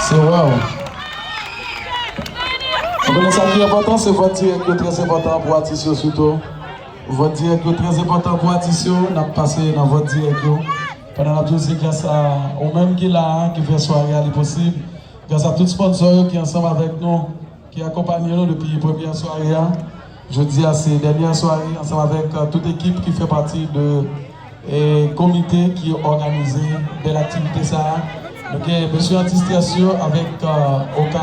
C'est wow. Vous connaissez ça qui est important, c'est votre direct très important pour Atissio surtout. Votre direct très important pour Atissio, on a passé dans votre direct. Pendant la journée, grâce à vous-même qui est là, qui fait soirée à possible, grâce à tous les sponsors qui sont ensemble avec nous, qui accompagnent nous depuis la première soirée. Je dis à ces dernières soirées, ensemble avec toute l'équipe qui fait partie de comité qui a organisé de l'activité ça. Donc, monsieur Antistation avec Oka.